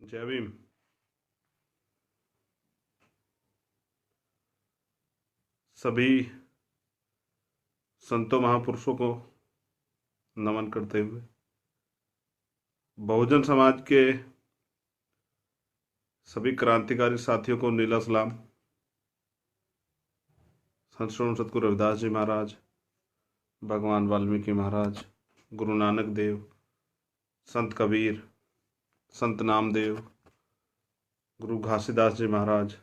जय भीम। सभी संतों महापुरुषों को नमन करते हुए बहुजन समाज के सभी क्रांतिकारी साथियों को नीला सलाम। संत श्री सतगुरु रविदास जी महाराज, भगवान वाल्मीकि महाराज, गुरु नानक देव, संत कबीर, संत नामदेव, गुरु घासीदास जी महाराज,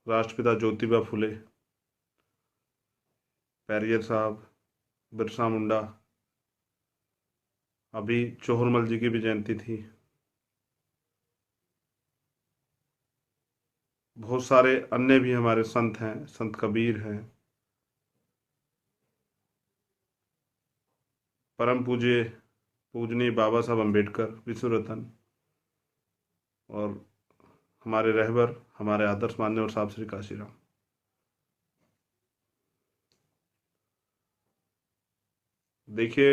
राष्ट्रपिता ज्योतिबा फुले, पेरियर साहब, बिरसा मुंडा, अभी चोहरमल जी की भी जयंती थी। बहुत सारे अन्य भी हमारे संत हैं, संत कबीर हैं, परम पूज्य पूजनीय बाबा साहब अम्बेडकर, विश्व रतन, और हमारे रहबर, हमारे आदर्श मान्यवर साहब श्री काशीराम। देखिए,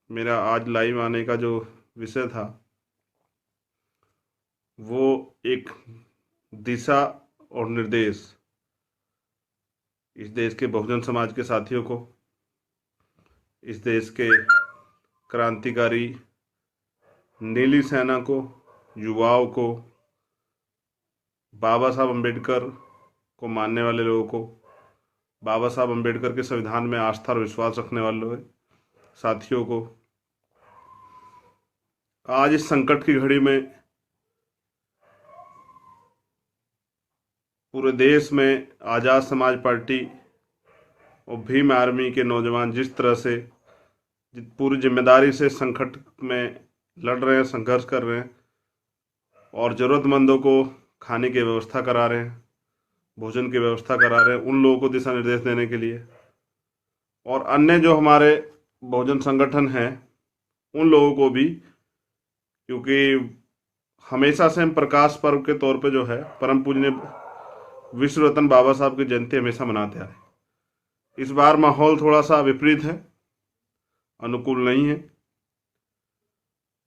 मेरा आज लाइव आने का जो विषय था वो एक दिशा और निर्देश इस देश के बहुजन समाज के साथियों को, इस देश के क्रांतिकारी नीली सेना को, युवाओं को, बाबा साहब अम्बेडकर को मानने वाले लोगों को, बाबा साहब अम्बेडकर के संविधान में आस्था और विश्वास रखने वाले साथियों को आज इस संकट की घड़ी में पूरे देश में आज़ाद समाज पार्टी और भीम आर्मी के नौजवान जिस तरह से पूरी जिम्मेदारी से संकट में लड़ रहे हैं, संघर्ष कर रहे हैं और ज़रूरतमंदों को खाने की व्यवस्था करा रहे हैं, भोजन की व्यवस्था करा रहे हैं, उन लोगों को दिशा निर्देश देने के लिए, और अन्य जो हमारे बहुजन संगठन हैं उन लोगों को भी, क्योंकि हमेशा से हम प्रकाश पर्व के तौर पे जो है परम पूजनीय विश्व रतन बाबा साहब की जयंती हमेशा मनाते आए। इस बार माहौल थोड़ा सा विपरीत है, अनुकूल नहीं है,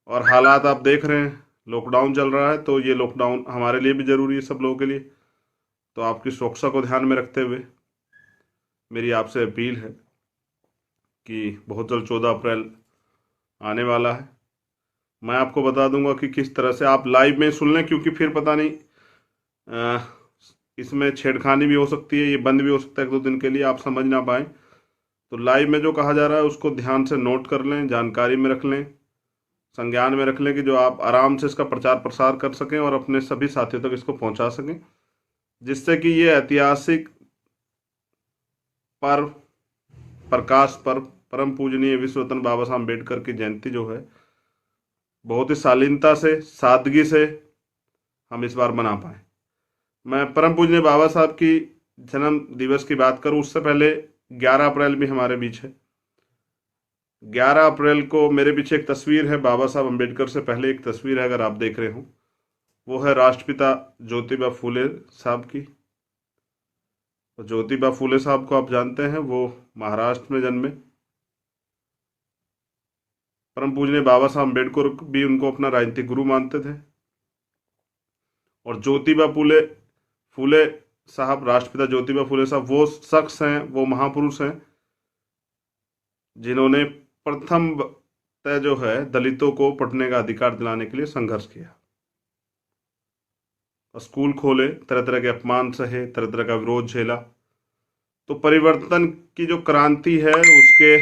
और हालात आप देख रहे हैं, लॉकडाउन चल रहा है, तो ये लॉकडाउन हमारे लिए भी ज़रूरी है, सब लोगों के लिए। तो आपकी सुरक्षा को ध्यान में रखते हुए मेरी आपसे अपील है कि बहुत जल्द 14 अप्रैल आने वाला है। मैं आपको बता दूंगा कि किस तरह से आप लाइव में सुन लें, क्योंकि फिर पता नहीं इसमें छेड़खानी भी हो सकती है, ये बंद भी हो सकता है 1-2 दिन के लिए, आप समझ ना पाएँ। तो लाइव में जो कहा जा रहा है उसको ध्यान से नोट कर लें, जानकारी में रख लें, संज्ञान में रख लें, कि जो आप आराम से इसका प्रचार प्रसार कर सकें और अपने सभी साथियों तक इसको पहुंचा सकें, जिससे कि ये ऐतिहासिक पर्व, प्रकाश पर्व, परम पूजनीय विश्व रतन बाबा साहब अम्बेडकर की जयंती जो है बहुत ही शालीनता से, सादगी से हम इस बार मना पाए। मैं परम पूजनीय बाबा साहब की जन्म दिवस की बात करूं उससे पहले 11 अप्रैल भी हमारे बीच है। 11 अप्रैल को मेरे पीछे एक तस्वीर है, बाबा साहब अम्बेडकर से पहले एक तस्वीर है, अगर आप देख रहे हो, वो है राष्ट्रपिता ज्योतिबा फूले साहब की। तो ज्योतिबा फूले साहब को आप जानते हैं, वो महाराष्ट्र में जन्मे। परम पूजनीय बाबा साहब अम्बेडकर भी उनको अपना राजनीतिक गुरु मानते थे, और ज्योतिबा फूले फूले साहब, राष्ट्रपिता ज्योतिबा फूले साहब वो शख्स हैं, वो महापुरुष हैं जिन्होंने प्रथम तय जो है दलितों को पढ़ने का अधिकार दिलाने के लिए संघर्ष किया, स्कूल खोले, तरह तरह के अपमान सहे, तरह तरह का विरोध झेला। तो परिवर्तन की जो क्रांति है उसके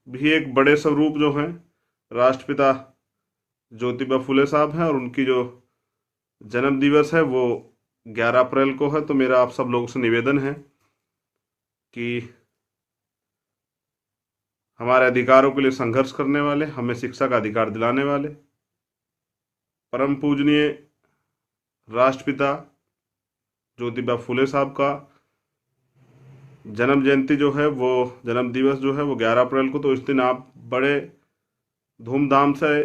भी एक बड़े स्वरूप जो हैं राष्ट्रपिता ज्योतिबा फुले साहब हैं, और उनकी जो जन्म दिवस है वो 11 अप्रैल को है। तो मेरा आप सब लोगों से निवेदन है कि हमारे अधिकारों के लिए संघर्ष करने वाले, हमें शिक्षा का अधिकार दिलाने वाले परम पूजनीय राष्ट्रपिता ज्योतिबा फुले साहब का जन्म जयंती जो है, वो जन्म दिवस जो है वो 11 अप्रैल को। तो इस दिन आप बड़े धूमधाम से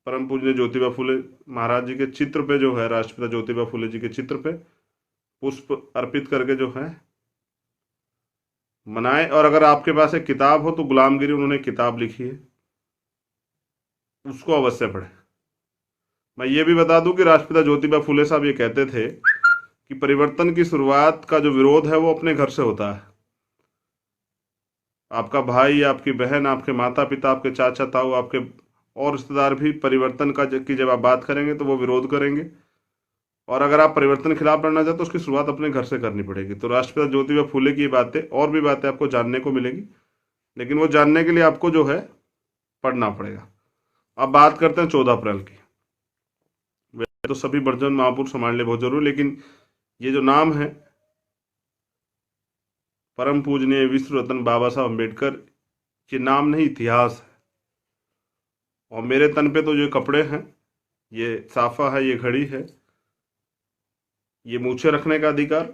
परम पूजनीय ज्योतिबा फुले महाराज जी के चित्र पे जो है, राष्ट्रपिता ज्योतिबा फुले जी के चित्र पे पुष्प अर्पित करके जो है मनाएं। और अगर आपके पास एक किताब हो तो गुलामगिरी उन्होंने किताब लिखी है, उसको अवश्य पढ़ें। मैं ये भी बता दूं कि राष्ट्रपिता ज्योतिबा फुले साहब ये कहते थे कि परिवर्तन की शुरुआत का जो विरोध है वो अपने घर से होता है। आपका भाई, आपकी बहन, आपके माता पिता, आपके चाचा ताऊ, आपके और रिश्तेदार भी परिवर्तन की जब आप बात करेंगे तो वो विरोध करेंगे। और अगर आप परिवर्तन के खिलाफ लड़ना चाहते तो उसकी शुरुआत अपने घर से करनी पड़ेगी। तो राष्ट्रपिता ज्योतिबा फुले की बातें और भी बातें आपको जानने को मिलेंगी, लेकिन वो जानने के लिए आपको जो है पढ़ना पड़ेगा। अब बात करते हैं 14 अप्रैल की। वैसे तो सभी बर्जन महापुरुष हमारे लिए बहुत जरूरी, लेकिन ये जो नाम है परम पूजनीय विश्व रत्न बाबा साहब अम्बेडकर, ये नाम नहीं इतिहास है। और मेरे तन पे तो जो कपड़े हैं, ये साफा है, ये घड़ी है, ये मूछें रखने का अधिकार,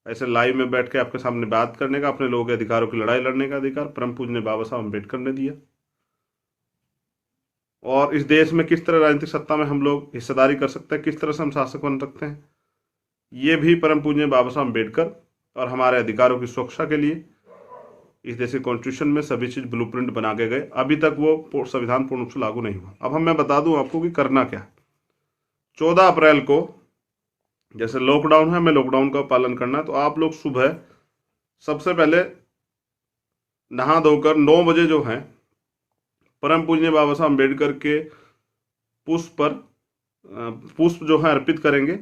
ऐसे लाइव में बैठ के आपके सामने बात करने का, अपने लोगों के अधिकारों की लड़ाई लड़ने का अधिकार परम पूजनीय बाबा साहब अम्बेडकर ने दिया। और इस देश में किस तरह राजनीतिक सत्ता में हम लोग हिस्सेदारी कर सकते हैं, किस तरह से हम शासक बन सकते हैं, ये भी परम पूजनीय बाबा साहब अम्बेडकर और हमारे अधिकारों की सुरक्षा के लिए इस देश के कॉन्स्टिट्यूशन में सभी चीज ब्लूप्रिंट बना के गए। अभी तक वो संविधान पूर्ण रूप से लागू नहीं हुआ। अब मैं बता दूं आपको कि करना क्या। 14 अप्रैल को जैसे लॉकडाउन है, हमें लॉकडाउन का पालन करना है, तो आप लोग सुबह सबसे पहले नहा धोकर 9 बजे जो है परम पूजनीय बाबा साहब अम्बेडकर के पुष्प जो है अर्पित करेंगे।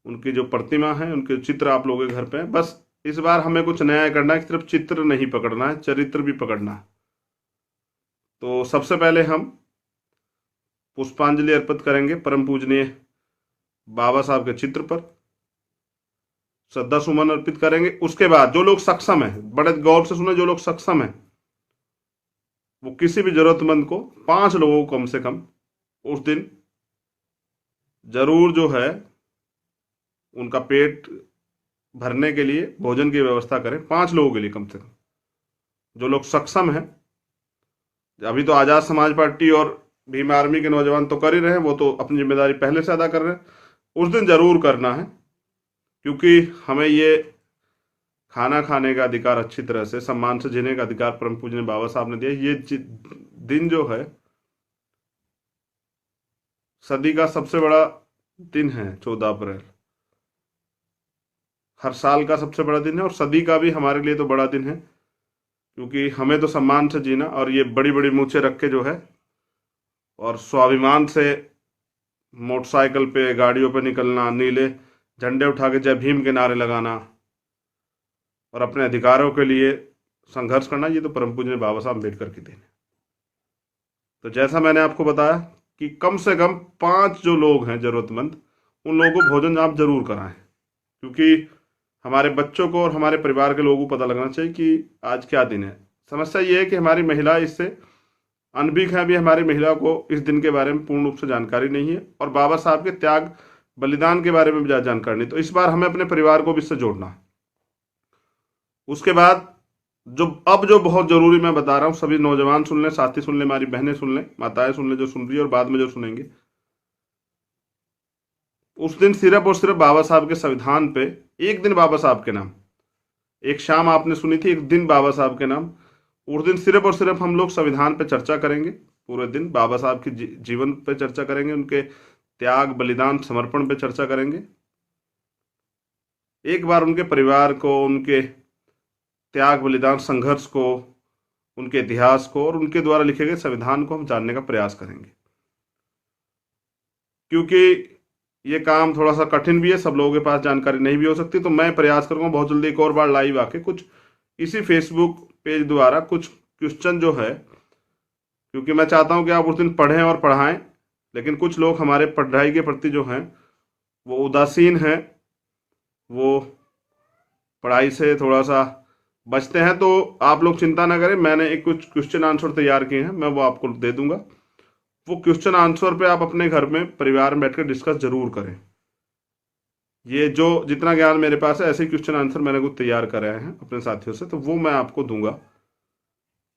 उनकी जो प्रतिमा है, उनके चित्र आप लोगों के घर पे है। बस इस बार हमें कुछ नया करना है, सिर्फ चित्र नहीं पकड़ना है, चरित्र भी पकड़ना है। तो सबसे पहले हम पुष्पांजलि अर्पित करेंगे परम पूजनीय बाबा साहब के चित्र पर, श्रद्धा सुमन अर्पित करेंगे। उसके बाद जो लोग सक्षम है, बड़े गौर से सुने, जो लोग सक्षम है वो किसी भी जरूरतमंद को, 5 लोगों को कम से कम उस दिन जरूर जो है उनका पेट भरने के लिए भोजन की व्यवस्था करें। 5 लोगों के लिए कम से कम, जो लोग सक्षम हैं। अभी तो आजाद समाज पार्टी और भीम आर्मी के नौजवान तो कर ही रहे हैं, वो तो अपनी जिम्मेदारी पहले से अदा कर रहे हैं। उस दिन जरूर करना है, क्योंकि हमें ये खाना खाने का अधिकार, अच्छी तरह से सम्मान से जीने का अधिकार परम पूजनीय बाबा साहब ने दिया। ये दिन जो है सदी का सबसे बड़ा दिन है। 14 अप्रैल हर साल का सबसे बड़ा दिन है, और सदी का भी हमारे लिए तो बड़ा दिन है, क्योंकि हमें तो सम्मान से जीना, और ये बड़ी बड़ी मूछें रख के जो है और स्वाभिमान से मोटरसाइकिल पे, गाड़ियों पे निकलना, नीले झंडे उठा के जय भीम के नारे लगाना और अपने अधिकारों के लिए संघर्ष करना, ये तो परम पूजनीय बाबा साहब अम्बेडकर की देन है। तो जैसा मैंने आपको बताया कि कम से कम 5 जो लोग हैं जरूरतमंद, उन लोगों को भोजन आप जरूर कराएं, क्योंकि हमारे बच्चों को और हमारे परिवार के लोगों को पता लगना चाहिए कि आज क्या दिन है। समस्या ये है कि हमारी महिला इससे अनभिज्ञ है। अभी हमारी महिला को इस दिन के बारे में पूर्ण रूप से जानकारी नहीं है, और बाबा साहब के त्याग बलिदान के बारे में भी जानकारी नहीं। तो इस बार हमें अपने परिवार को भी इससे जोड़ना है। उसके बाद जो बहुत जरूरी मैं बता रहा हूं, सभी नौजवान सुन लें, साथी सुन लें, हमारी बहनें सुन लें, माताएं सुन लें जो सुन रही है, और बाद में जो सुनेंगे। उस दिन सिर्फ और सिर्फ बाबा साहब के संविधान पे एक दिन बाबा साहब के नाम, एक शाम आपने सुनी थी, एक दिन बाबा साहब के नाम। उस दिन सिर्फ और सिर्फ हम लोग संविधान पे चर्चा करेंगे। पूरे दिन बाबा साहब की जीवन पे चर्चा करेंगे, उनके त्याग बलिदान समर्पण पे चर्चा करेंगे। एक बार उनके परिवार को, उनके त्याग बलिदान संघर्ष को, उनके इतिहास को और उनके द्वारा लिखे गए संविधान को हम जानने का प्रयास करेंगे, क्योंकि ये काम थोड़ा सा कठिन भी है, सब लोगों के पास जानकारी नहीं भी हो सकती। तो मैं प्रयास करूंगा बहुत जल्दी एक और बार लाइव आके कुछ इसी फेसबुक पेज द्वारा कुछ क्वेश्चन जो है, क्योंकि मैं चाहता हूं कि आप उस दिन पढ़ें और पढ़ाएं, लेकिन कुछ लोग हमारे पढ़ाई के प्रति जो हैं वो उदासीन हैं, वो पढ़ाई से थोड़ा सा बचते हैं। तो आप लोग चिंता ना करें, मैंने एक कुछ क्वेश्चन आंसर तैयार किए हैं, मैं वो आपको दे दूंगा। वो क्वेश्चन आंसर पे आप अपने घर में परिवार में बैठकर डिस्कस जरूर करें। ये जो जितना ज्ञान मेरे पास है, ऐसे क्वेश्चन आंसर मैंने कुछ तैयार करे हैं अपने साथियों से, तो वो मैं आपको दूंगा।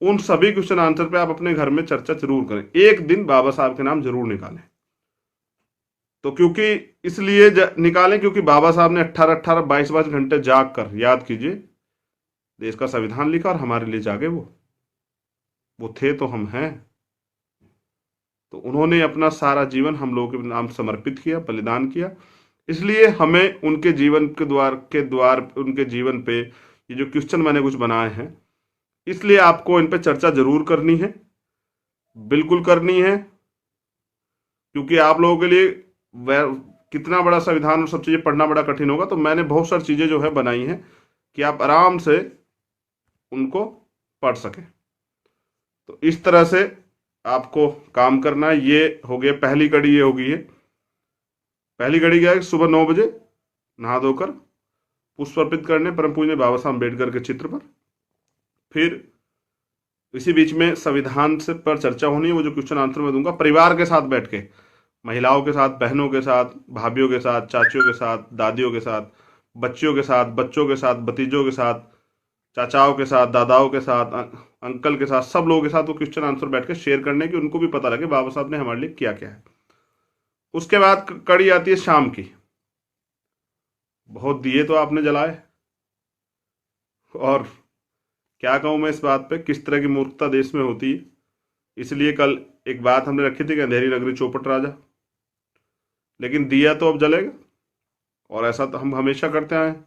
उन सभी क्वेश्चन आंसर पे आप अपने घर में चर्चा जरूर करें। एक दिन बाबा साहब के नाम जरूर निकालें। तो क्योंकि इसलिए निकालें क्योंकि बाबा साहब ने 18-18, 22-22 घंटे जाग कर, याद कीजिए, देश का संविधान लिखा और हमारे लिए जागे वो थे तो हम हैं। तो उन्होंने अपना सारा जीवन हम लोगों के नाम समर्पित किया, बलिदान किया। इसलिए हमें उनके जीवन के द्वार उनके जीवन पे ये जो क्वेश्चन मैंने कुछ बनाए हैं, इसलिए आपको इन पे चर्चा जरूर करनी है, बिल्कुल करनी है। क्योंकि आप लोगों के लिए कितना बड़ा संविधान और सब चीजें पढ़ना बड़ा कठिन होगा, तो मैंने बहुत सारी चीजें जो है बनाई हैं कि आप आराम से उनको पढ़ सकें। तो इस तरह से आपको काम करना है। ये हो गया पहली कड़ी, ये हो गई है पहली कड़ी। क्या है? सुबह 9 बजे नहा धोकर पुष्प अर्पित करने परम पूज्य बाबा साहब अम्बेडकर के चित्र पर। फिर इसी बीच में संविधान से पर चर्चा होनी है। वो जो क्वेश्चन आंसर मैं दूंगा परिवार के साथ बैठ के, महिलाओं के साथ, बहनों के साथ, भाभीियों के साथ, चाचियों के साथ, दादियों के साथ, बच्चियों के साथ, बच्चों के साथ, भतीजों के साथ, चाचाओं के साथ, दादाओं के साथ, अंकल के साथ, सब लोगों के साथ वो क्वेश्चन आंसर बैठ के शेयर करने की, उनको भी पता लगे बाबा साहब ने हमारे लिए किया क्या है। उसके बाद कड़ी आती है शाम की। बहुत दिए तो आपने जलाए, और क्या कहूं मैं इस बात पे, किस तरह की मूर्खता देश में होती है। इसलिए कल एक बात हमने रखी थी कि अंधेरी नगरी चौपट राजा, लेकिन दिया तो अब जलेगा। और ऐसा तो हम हमेशा करते आए हैं,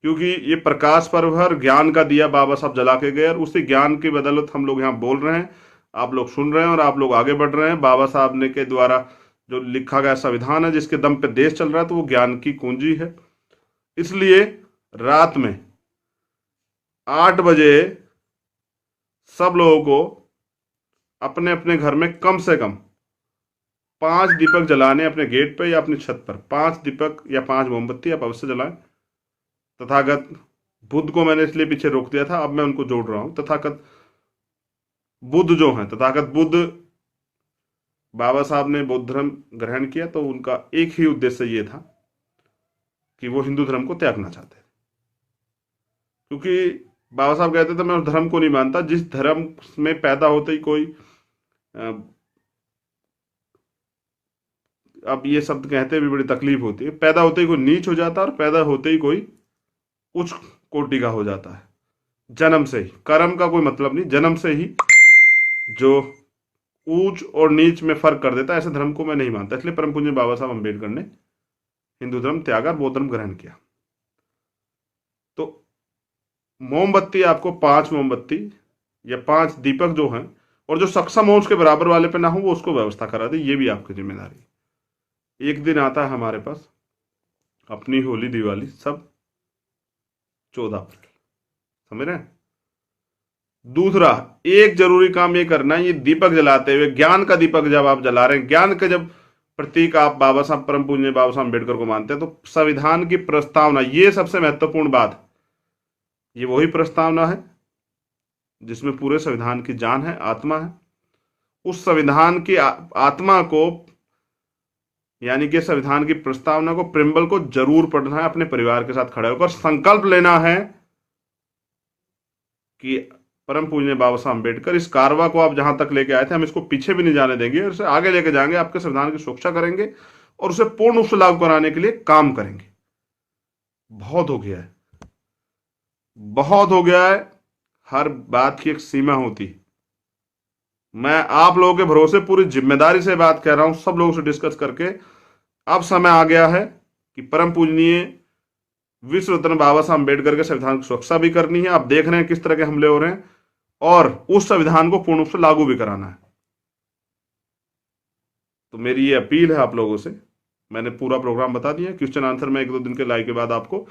क्योंकि ये प्रकाश पर्व है, ज्ञान का दिया बाबा साहब जला के गए, और उसी ज्ञान की बदौलत हम लोग यहाँ बोल रहे हैं, आप लोग सुन रहे हैं और आप लोग आगे बढ़ रहे हैं। बाबा साहब ने के द्वारा जो लिखा गया संविधान है, जिसके दम पे देश चल रहा है, तो वो ज्ञान की कुंजी है। इसलिए रात में 8 बजे सब लोगों को अपने अपने घर में कम से कम 5 दीपक जलाने, अपने गेट पे या अपनी छत पर 5 दीपक या 5 मोमबत्ती आप अवश्य जलाएं। तथागत बुद्ध को मैंने इसलिए पीछे रोक दिया था, अब मैं उनको जोड़ रहा हूं। तथागत बुद्ध जो हैं, तथागत बुद्ध, बाबा साहब ने बौद्ध धर्म ग्रहण किया तो उनका एक ही उद्देश्य ये था कि वो हिंदू धर्म को त्यागना चाहते थे। क्योंकि बाबा साहब कहते थे मैं उस धर्म को नहीं मानता जिस धर्म में पैदा होते ही कोई, अब ये शब्द कहते भी बड़ी तकलीफ होती है, पैदा होते ही कोई नीच हो जाता है और पैदा होते ही कोई उच्च कोटि का हो जाता है। जन्म से ही, कर्म का कोई मतलब नहीं, जन्म से ही जो ऊंच और नीच में फर्क कर देता है, ऐसे धर्म को मैं नहीं मानता। इसलिए परम पूज्य बाबा साहब अम्बेडकर ने हिंदू धर्म त्यागा और बौद्ध धर्म ग्रहण किया। तो मोमबत्ती आपको 5 मोमबत्ती या 5 दीपक जो हैं, और जो सक्षम हो उसके बराबर वाले पे ना हो वो उसको व्यवस्था करा दे, ये भी आपकी जिम्मेदारी। एक दिन आता है हमारे पास, अपनी होली दिवाली सब 14 अप्रैल, समझ रहे हैं। दूसरा एक जरूरी काम ये करना है, ये दीपक जलाते हुए, ज्ञान का दीपक जब आप जला रहे हैं, ज्ञान के जब प्रतीक आप बाबा साहब परम पूज्य बाबा साहब अम्बेडकर को मानते हैं, तो संविधान की प्रस्तावना, ये सबसे महत्वपूर्ण बात, ये वही प्रस्तावना है जिसमें पूरे संविधान की जान है, आत्मा है। उस संविधान की आत्मा को, यानी कि संविधान की प्रस्तावना को, प्रिम्बल को जरूर पढ़ना है, अपने परिवार के साथ खड़े होकर संकल्प लेना है कि परम पूज्य बाबा साहब अम्बेडकर, इस कारवा को आप जहां तक लेके आए थे हम इसको पीछे भी नहीं जाने देंगे, और इसे आगे लेके जाएंगे, आपके संविधान की सुरक्षा करेंगे और उसे पूर्ण रूप से लागू कराने के लिए काम करेंगे। बहुत हो गया है, बहुत हो गया है। हर बात की एक सीमा होती है। मैं आप लोगों के भरोसे पूरी जिम्मेदारी से बात कर रहा हूं, सब लोगों से डिस्कस करके। अब समय आ गया है कि परम पूजनीय विश्व रत्न बाबा साहब अम्बेडकर के संविधान की सुरक्षा भी करनी है। आप देख रहे हैं किस तरह के हमले हो रहे हैं, और उस संविधान को पूर्ण रूप से लागू भी कराना है। तो मेरी ये अपील है आप लोगों से। मैंने पूरा प्रोग्राम बता दिया, क्वेश्चन आंसर मैं 1-2 दिन के लाइव के बाद आपको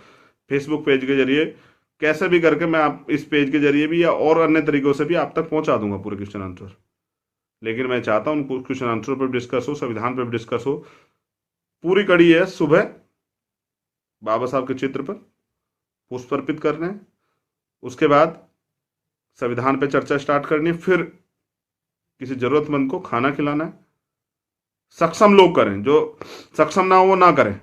फेसबुक पेज के जरिए कैसे भी करके मैं आप इस पेज के जरिए भी या और अन्य तरीकों से भी आप तक पहुंचा दूंगा पूरे क्वेश्चन आंसर। लेकिन मैं चाहता हूं क्वेश्चन आंसर पर डिस्कस हो, संविधान पर डिस्कस हो। पूरी कड़ी है, सुबह बाबा साहब के चित्र पर पुष्प अर्पित करने हैं, उसके बाद संविधान पे चर्चा स्टार्ट करनी है, फिर किसी जरूरतमंद को खाना खिलाना है। सक्षम लोग करें, जो सक्षम ना हो वो ना करें,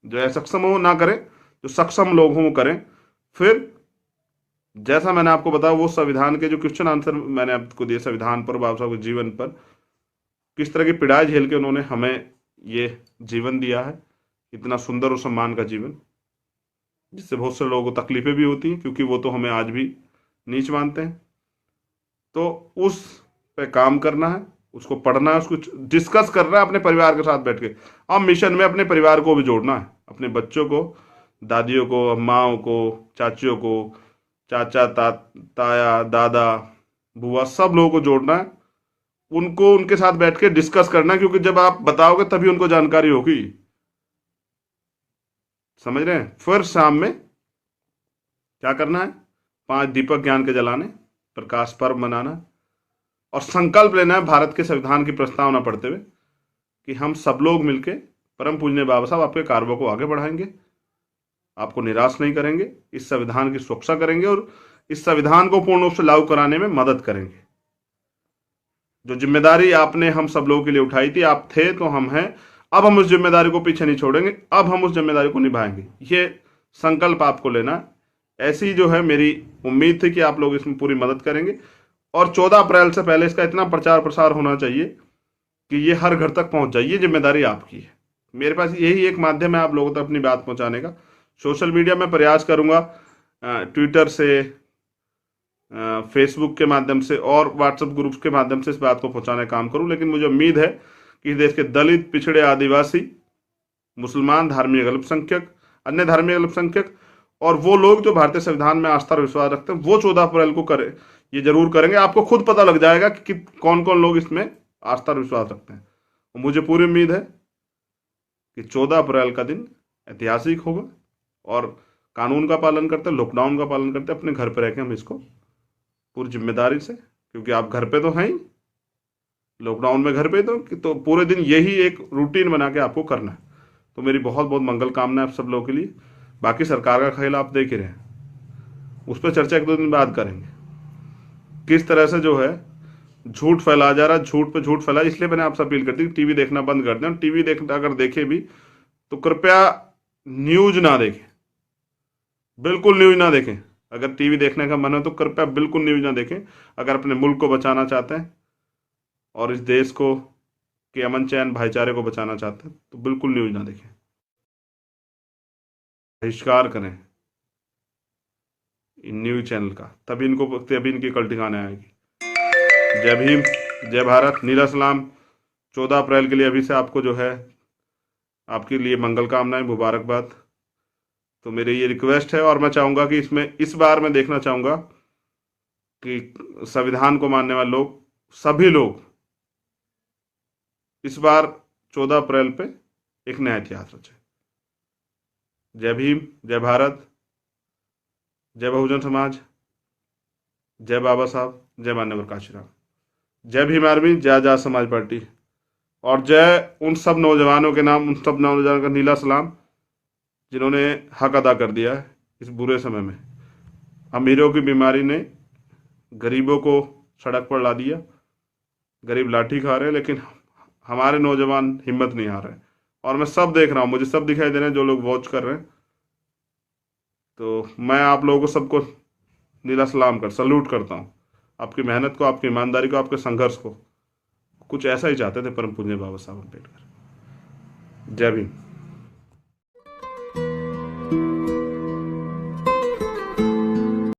जो असक्षम हो वो ना करें, जो सक्षम लोग हों वो करें। फिर जैसा मैंने आपको बताया, वो संविधान के जो क्वेश्चन आंसर मैंने आपको दिए संविधान पर, बाबा साहब के जीवन पर, किस तरह की पीड़ाएं झेल के उन्होंने हमें ये जीवन दिया है, इतना सुंदर और सम्मान का जीवन। जिससे बहुत से लोगों को तकलीफें भी होती हैं, क्योंकि वो तो हमें आज भी नीच मानते हैं। तो उस पे काम करना है, उसको पढ़ना है, उसको डिस्कस करना है अपने परिवार के साथ बैठ के। और मिशन में अपने परिवार को भी जोड़ना है, अपने बच्चों को, दादियों को, अम्माओं को, चाचियों को, चाचा, ताया, दादा, बुआ, सब लोगों को जोड़ना है। उनको उनके साथ बैठ के डिस्कस करना है, क्योंकि जब आप बताओगे तभी उनको जानकारी होगी। समझ रहे हैं? फिर शाम में क्या करना है? 5 दीपक ज्ञान के जलाने, प्रकाश पर्व मनाना, और संकल्प लेना है भारत के संविधान की प्रस्तावना पढ़ते हुए कि हम सब लोग मिलकर परम पूजनीय बाबा साहब आपके कार्यों को आगे बढ़ाएंगे, आपको निराश नहीं करेंगे, इस संविधान की सुरक्षा करेंगे और इस संविधान को पूर्ण रूप से लागू कराने में मदद करेंगे। जो जिम्मेदारी आपने हम सब लोगों के लिए उठाई थी, आप थे तो हम हैं, अब हम उस जिम्मेदारी को पीछे नहीं छोड़ेंगे, अब हम उस जिम्मेदारी को निभाएंगे। ये संकल्प आपको लेना है। ऐसी जो है मेरी उम्मीद थी कि आप लोग इसमें पूरी मदद करेंगे, और 14 अप्रैल से पहले इसका इतना प्रचार प्रसार होना चाहिए कि ये हर घर तक पहुंच जाए। ये जिम्मेदारी आपकी है। मेरे पास यही एक माध्यम है आप लोगों तक अपनी बात पहुंचाने का। सोशल मीडिया में प्रयास करूंगा, ट्विटर से, फेसबुक के माध्यम से और व्हाट्सएप ग्रुप्स के माध्यम से इस बात को पहुंचाने का काम करूं। लेकिन मुझे उम्मीद है कि देश के दलित, पिछड़े, आदिवासी, मुसलमान, धार्मिक अल्पसंख्यक, अन्य धार्मिक अल्पसंख्यक और वो लोग जो भारतीय संविधान में आस्था और विश्वास रखते हैं, वो 14 अप्रैल को करे, ये जरूर करेंगे। आपको खुद पता लग जाएगा कि कौन कौन लोग इसमें आस्था और विश्वास रखते हैं। और मुझे पूरी उम्मीद है कि 14 अप्रैल का दिन ऐतिहासिक होगा, और कानून का पालन करते, लॉकडाउन का पालन करते, अपने घर पर रह के हम इसको पूरी जिम्मेदारी से, क्योंकि आप घर पे तो हैं ही, लॉकडाउन में घर पे तो पूरे दिन यही एक रूटीन बना के आपको करना है। तो मेरी बहुत बहुत मंगल कामना है आप सब लोगों के लिए। बाकी सरकार का खेल आप देख ही रहे हैं, उस पर चर्चा 1-2 दिन बाद करेंगे। किस तरह से जो है झूठ फैला जा रहा है, झूठ पे झूठ फैला। इसलिए मैंने आपसे अपील कर दी कि टीवी देखना बंद कर दें। टीवी देखना अगर देखे भी तो कृपया न्यूज ना देखें, बिल्कुल न्यूज ना देखें। अगर टीवी देखने का मन है तो कृपया बिल्कुल न्यूज ना देखें। अगर अपने मुल्क को बचाना चाहते हैं और इस देश को के अमन चैन भाईचारे को बचाना चाहते हैं तो बिल्कुल न्यूज ना देखें। बहिष्कार करें इन न्यूज चैनल का, तभी इनकी कल ठिकाने आएगी। जय भीम, जय भारत, नीला सलाम। 14 अप्रैल के लिए अभी से आपको जो है आपके लिए मंगल कामनाएं, मुबारकबाद। तो मेरी ये रिक्वेस्ट है, और मैं चाहूँगा कि इसमें इस बार मैं देखना चाहूँगा कि संविधान को मानने वाले लोग, सभी लोग इस बार 14 अप्रैल पे एक नया इतिहास रचे। जय भीम, जय भारत, जय बहुजन समाज, जय बाबा साहब, जय माननीय प्रकाश। जय भीम आर्मी, जय आजाद समाज पार्टी, और जय उन सब नौजवानों के नाम, उन सब नौजवानों का नीला सलाम जिन्होंने हक अदा कर दिया है इस बुरे समय में। अमीरों की बीमारी ने गरीबों को सड़क पर ला दिया, गरीब लाठी खा रहे हैं, लेकिन हमारे नौजवान हिम्मत नहीं हार रहे। और मैं सब देख रहा हूँ, मुझे सब दिखाई दे रहे हैं जो लोग वॉच कर रहे हैं। तो मैं आप लोगों को सबको नीला सलाम सल्यूट करता हूँ। आपकी मेहनत को, आपकी ईमानदारी को, आपके संघर्ष को। कुछ ऐसा ही चाहते थे परम पूज्य बाबा साहब अम्बेडकर। जय भीम।